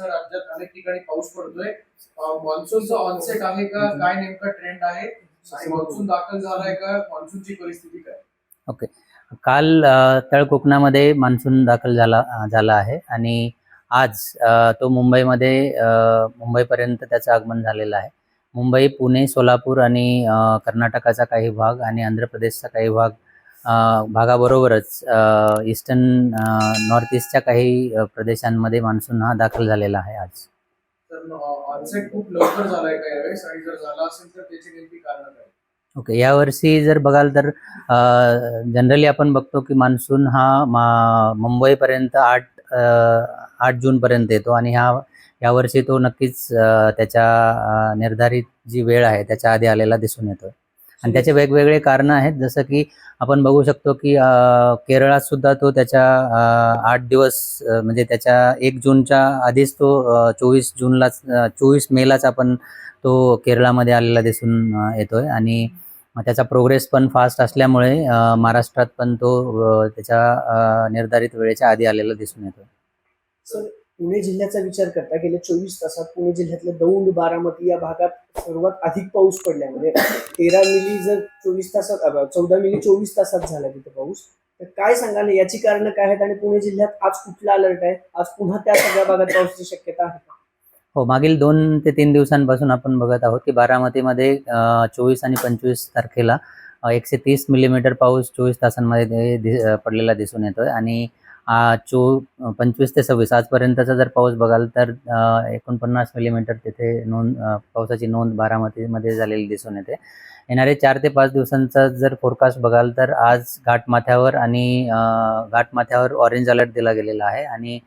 महाराष्ट्र राज्यात अनेक ठिकाणी पाऊस पडतोय. मान्सूनचा ऑनसेट आहे का, काय नेमका ट्रेंड आहे, मान्सून दाखल झालाय का, मान्सूनची परिस्थिती काय? ओके. काल तळ कोकणामध्ये मान्सून दाखल झाला आहे आणि आज तो मुंबईपर्यंत त्याचं आगमन झालेलं आहे. मुंबई, पुणे, सोलापूर आणि कर्नाटकाचा काही भाग आणि आंध्र प्रदेशचा काही भागाबरोबरच ईस्टर्न नॉर्थ ईस्टच्या काही प्रदेशांमध्ये मान्सून हा दाखल झालेला आहे आज. तर ऑनसेट खूप लवकर झालाय का यावेळेस, आणि जर झाला असेल तर त्याची नेमकी कारण काय? ओके, यावर्षी जर बघाल तर जनरली आपण बघतो की मान्सून हा मुंबईपर्यंत 8 जूनपर्यंत येतो आणि यावर्षी तो नक्कीच त्याच्या निर्धारित जी वेळ आहे त्याच्या आधी आलेला दिसून येतो आणि त्याचे वेगवेगळे कारणं आहेत. जसं की आपण बघू शकतो की केरळात सुद्धा तो त्याच्या 8 दिवस म्हणजे त्याच्या 1 जूनच्या आधीच तो 24 मेलाच आपण तो केरळामध्ये आलेला दिसून येतोय आणि त्याचा प्रोग्रेस पण फास्ट असल्यामुळे महाराष्ट्रात पण तो त्याच्या निर्धारित वेळेच्या आधी आलेला दिसून येतोय. सर, पुणे जिल्ह्याचा विचार करता गेल्या 24 तासात पुणे जिल्ह्यातल्या दौंड, बारामती या भागात सर्वात अधिक पाऊस पडल्यामध्ये 13 मिली जर 24 तासात 14 मिली 24 तासात झाला तिथे पाऊस, तर काय सांगाल याची कारणं काय आहेत आणि पुणे जिल्ह्यात आज कुठला अलर्ट आहे? आज पुन्हा त्या सगळ्या भागात पावसाची शक्यता आहे का? हो, मागील 2 ते 3 दिवसांपासून आपण बघत आहोत की बारामतीमध्ये 24 आणि 25 तारखेला 130 मिलीमीटर पाऊस 24 तासांमध्ये पडलेला दिसून येतोय आणि 25 ते 26 आजपर्यंतचा जर पाऊस बघाल तर 49 मिलीमीटर तिथे पावसाची नोंद बारामतीमध्ये झालेली दिसून येते. येणारे 4 ते 5 दिवसांचा जर फोरकास्ट बघाल तर आज घाटमाथ्यावर ऑरेंज अलर्ट दिला गेलेला आहे आणि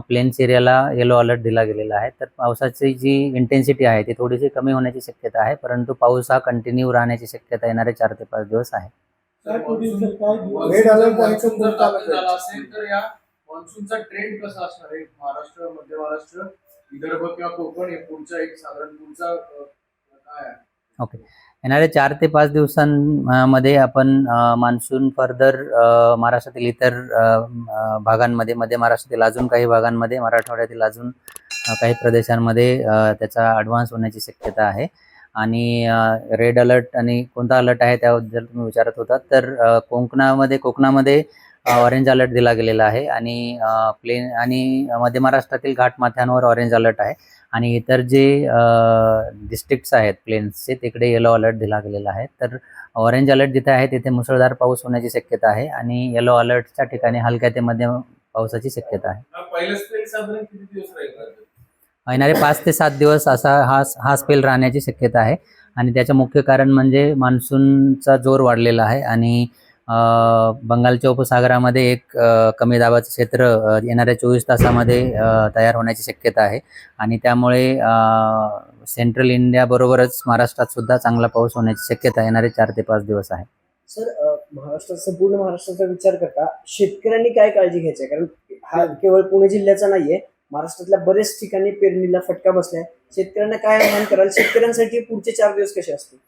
प्लेन्स एरियाला येलो अलर्ट दिला गेलेला आहे. तर पावसाची जी इंटेन्सिटी आहे ती थोडीशी कमी होण्याची शक्यता आहे, परंतु पाऊस हा कंटिन्यू राहण्याची शक्यता येणारे 4 ते 5 दिवस आहे. तर या मान्सूनचा ट्रेंड कसा असणार आहे? महाराष्ट्र, मध्य महाराष्ट्र, विदर्भ किंवा कोकण हे पुढचा एक साधारण पुढचा काय आहे? ओके, येणाऱ्या 4 ते 5 दिवसांमध्ये आपण मान्सून फर्दर महाराष्ट्रातील इतर भागांमध्ये, मध्य महाराष्ट्रातील अजून काही भागांमध्ये, मराठवाड्यातील अजून काही प्रदेशांमध्ये त्याचा ॲडव्हान्स होण्याची शक्यता आहे आणि रेड अलर्ट आणि कोणता अलर्ट आहे त्याबद्दल तुम्ही विचारत होता. तर कोकणामध्ये ऑरेंज अलर्ट दिला गेलेला आहे आणि प्लेन आणि मध्य महाराष्ट्रातील घाटमाथ्यांवर ऑरेंज अलर्ट आहे आणि इतर जे डिस्ट्रिक्ट्स आहेत प्लेन्सचे तिकडे येलो अलर्ट दिला गेलेला आहे. तर ऑरेंज अलर्ट जिथे आहे तिथे मुसळधार पाऊस होण्याची शक्यता आहे आणि येलो अलर्टच्या ठिकाणी हलक्या ते मध्यम पावसाची शक्यता आहे. येणारे 5 ते 7 दिवस असा हा स्पेल राहण्याची शक्यता आहे आणि त्याचं मुख्य कारण म्हणजे मान्सूनचा जोर वाढलेला आहे आणि बंगालच्या उपसागरामध्ये एक कमी दाबाचं क्षेत्र येणाऱ्या 24 तासामध्ये तयार होण्याची शक्यता आहे आणि त्यामुळे सेंट्रल इंडियाबरोबरच महाराष्ट्रात सुद्धा चांगला पाऊस होण्याची शक्यता येणारे 4 ते 5 दिवस आहे. सर, संपूर्ण महाराष्ट्राचा विचार करता शेतकऱ्यांनी काय काळजी घ्यायची? कारण हा केवळ पुणे जिल्ह्याचा नाहीये, महाराष्ट्रातल्या बरेच ठिकाणी पेरणीला फटका बसलाय. शेतकऱ्यांना काय आवाहन कराल? शेतकऱ्यांसाठी पुढचे 4 दिवस कसे असतील?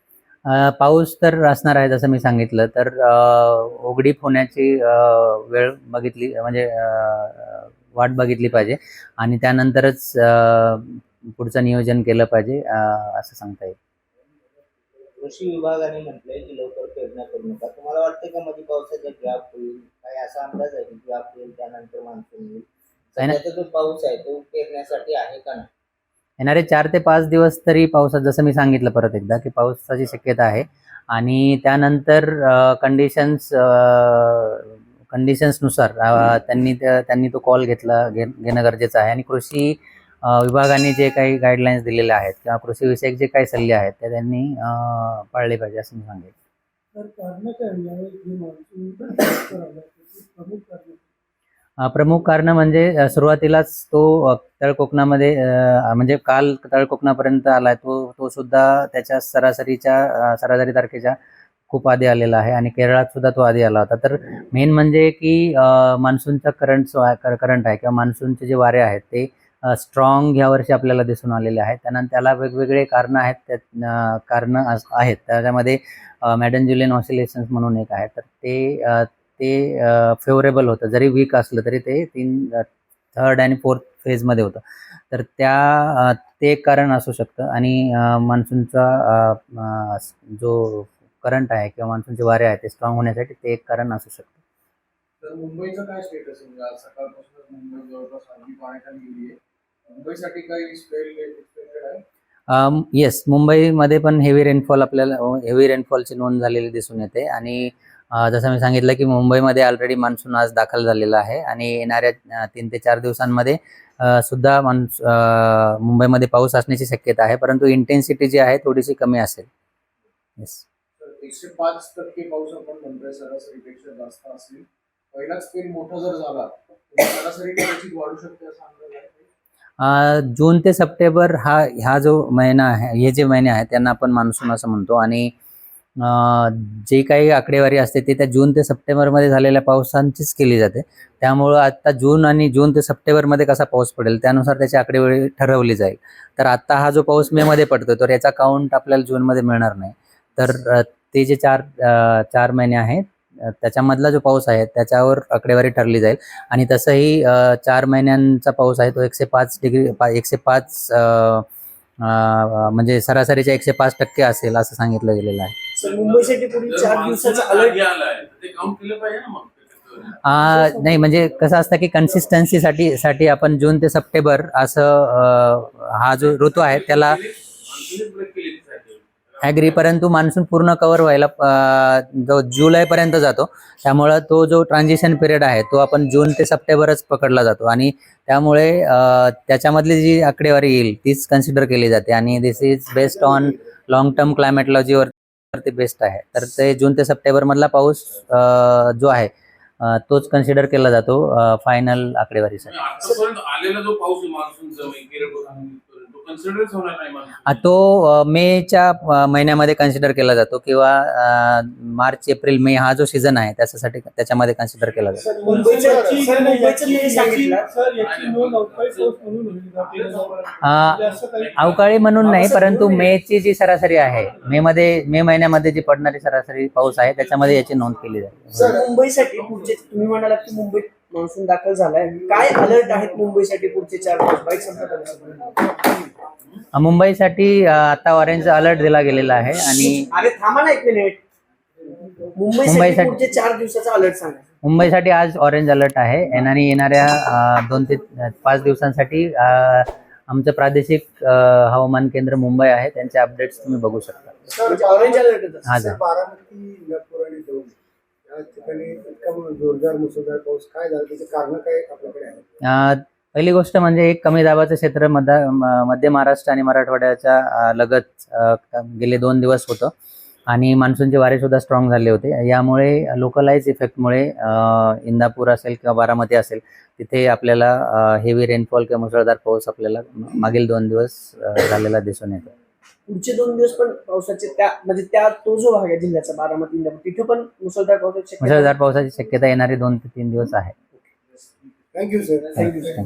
पाऊस तर असणार आहे, जसं मी सांगितलं. तर उघडीप होण्याची वेळ बघितली म्हणजे वाट बघितली पाहिजे आणि त्यानंतरच पुढचं नियोजन केलं पाहिजे असं सांगता येईल. कृषी विभागाने म्हटलंय की लवकर पेरण्या करू नका. तुम्हाला वाटतं का मध्ये पावसाचा गॅप होईल? काय असा अंदाज आहे की गॅप होईल त्यानंतर मान्सून येईल? सध्याचा जो पाऊस आहे तो पेरण्यासाठी आहे का नाही? येणारे 4 ते 5 दिवस तरी पावसात, जसं मी सांगितलं परत एकदा, की पावसाची शक्यता आहे आणि त्यानंतर कंडिशन्सनुसार त्यांनी तो कॉल घेणं गरजेचं आहे आणि कृषी विभागाने जे काही गाईडलाईन्स दिलेले आहेत किंवा कृषीविषयक जे काही सल्ले आहेत ते त्यांनी पाळले पाहिजे असं मी सांगेन. प्रमुख कारण म्हणजे सुरुवातीलाच तो तळ कोकणामध्ये म्हणजे काल तळ कोकणापर्यंत आलाय तो सुद्धा त्याच्या सरासरी तारखेच्या खूप आधी आलेला आहे आणि केरळात सुद्धा तो आधी आला होता. तर मेन म्हणजे की मान्सूनचा करंट आहे किंवा मान्सूनचे जे वारे आहेत ते स्ट्रॉंग यावर्षी आपल्याला दिसून आलेले आहेत. त्याला वेगवेगळे कारणं आहेत. त्याच्यामध्ये मॅडन ज्युलियन ऑसिलेशन्स म्हणून एक आहे. तर ते फेवरेबल होतं, जरी वीक असलं तरी ते 3rd आणि 4th फेजमध्ये होतं. तर ते एक कारण असू शकतं. आणि मान्सूनचा जो करंट आहे किंवा मान्सूनचे वारे आहेत ते स्ट्रॉंग होण्यासाठी ते एक कारण असू शकतं. तर मुंबईचं काय स्टेटस आहे? म्हणजे आज सकाळपासूनच मुंबई जवळपास अर्धी पाण्याखाली गेली आहे. मुंबईसाठी काही स्पेल एक्सपेक्टेड आहे? येस, मुंबईमध्ये पण हेवी रेनफॉलची नोंद झालेली दिसून येते. आणि जसं मी सांगितलं की मुंबईमध्ये ऑलरेडी मान्सून आज दाखल झालेला आहे आणि येणाऱ्या 3 ते 4 दिवसांमध्ये सुद्धा मुंबईमध्ये पाऊस असण्याची शक्यता आहे, परंतु इंटेन्सिटी जी आहे थोडीशी कमी असेल. येस. तर 105% पाऊस आपण म्हणतोय सरासरीपेक्षा जास्त असेल. पहिलाच स्पेल मोठा जर झाला तर सरासरी कदाचित वाढू शकते असं अंदाज आहे. जून ते सप्टेंबर हा जो महिना आहे, हे जे महिने आहेत त्यांना आपण मान्सून असं म्हणतो. आणि जे काही आकडेवारी असते ते त्या जून ते सप्टेंबरमध्ये झालेल्या पावसांचीच केली जाते. त्यामुळं आता जून ते सप्टेंबरमध्ये कसा पाऊस पडेल त्यानुसार त्याची आकडेवारी ठरवली जाईल. तर आत्ता हा जो पाऊस मेमध्ये पडतो तर याचा काउंट आपल्याला जूनमध्ये मिळणार नाही. तर ते जे चार महिने आहेत त्याच्यामधला जो पाऊस आहे त्याच्यावर आकडेवारी ठरली जाईल. आणि तसंही 4 महिन्यांचा पाऊस आहे तो 105 म्हणजे सरासरीच्या 105% असेल असं सांगितलं गेलेलं आहे. सर मुंबईसाठी पुढील 4 दिवसाचा अलर्ट नाही, म्हणजे कसं असतं की कन्सिस्टन्सीसाठी आपण जून ते सप्टेंबर असं हा जो ऋतू आहे त्याला ॲग्री, परंतु मान्सून पूर्ण कव्हर व्हायला जो जुलैपर्यंत जातो. त्यामुळं तो जो ट्रान्झिशन पिरियड आहे तो आपण जून ते सप्टेंबरच पकडला जातो. आणि त्यामुळे त्याच्यामधली जी आकडेवारी येईल तीच कन्सिडर केली जाते. आणि this is based on long term क्लायमेटॉलॉजीवर ते बेस्ट आहे. तर ते जून ते सप्टेंबरमधला पाऊस जो आहे तोच कन्सिडर केला जातो फायनल आकडेवारीसाठी. आलेला जो पाऊस मान्सूनचा कन्सिडरच होणार नाही मान्सून. तो मेच्या महिन्यामध्ये कन्सिडर केला जातो किंवा मार्च एप्रिल मे हा जो सीझन आहे त्याच्यामध्ये कन्सिडर केला जातो. सर मुंबईचं तुम्ही सांगितलं अवकाळी म्हणून नाही, परंतु मेची जी सरासरी आहे मे महिन्यामध्ये जी पडणारी सरासरी पाऊस आहे त्याच्यामध्ये याची नोंद केली जाते. सर मुंबईसाठी पुढचे तुम्ही म्हणालात की मुंबईत मान्सून दाखल झालाय, काय अलर्ट आहेत मुंबईसाठी पुढचे 4 दिवस? बाईक संपत मुंबईसाठी आता ऑरेंज अलर्ट दिला गेलेला आहे. आणि अरे थांबा ना 1 मिनिट. मुंबईसाठी पुढचे 4 दिवसाचा अलर्ट सांगा. मुंबईसाठी आज ऑरेंज अलर्ट आहे. आणि येणाऱ्या 2 ते 5 दिवसांसाठी आमचं प्रादेशिक हवामान केंद्र मुंबई आहे, त्यांचे अपडेट्स तुम्ही बघू शकता. ऑरेंज अलर्ट हा सर. बारामती, नागपूर आणि दौंड या ठिकाणी इतका जोरदार मुसळधार पाऊस काय झाला, त्याचे कारण काय आपल्याकडे आहे? पहिली गोष्ट म्हणजे एक कमी दाबाचं क्षेत्र मध्य महाराष्ट्र आणि मराठवाड्याच्या लगत गेले 2 दिवस होतं. आणि मान्सूनचे वारे सुद्धा स्ट्रॉंग झाले होते. यामुळे लोकलाइज इफेक्टमुळे इंदापूर असेल किंवा बारामती असेल तिथे आपल्याला हेवी रेनफॉल किंवा मुसळधार पाऊस आपल्याला मागील 2 दिवस झालेला दिसून येतो. पुढचे 2 दिवस पण पावसाचे तो जो भाग आहे जिल्ह्याचा बारामती इंदापूर तिथे पण मुसळधार पावसाची मुसळधार पावसाची शक्यता येणारे 2 ते 3 दिवस आहे. Thank you sir. थँक्यू.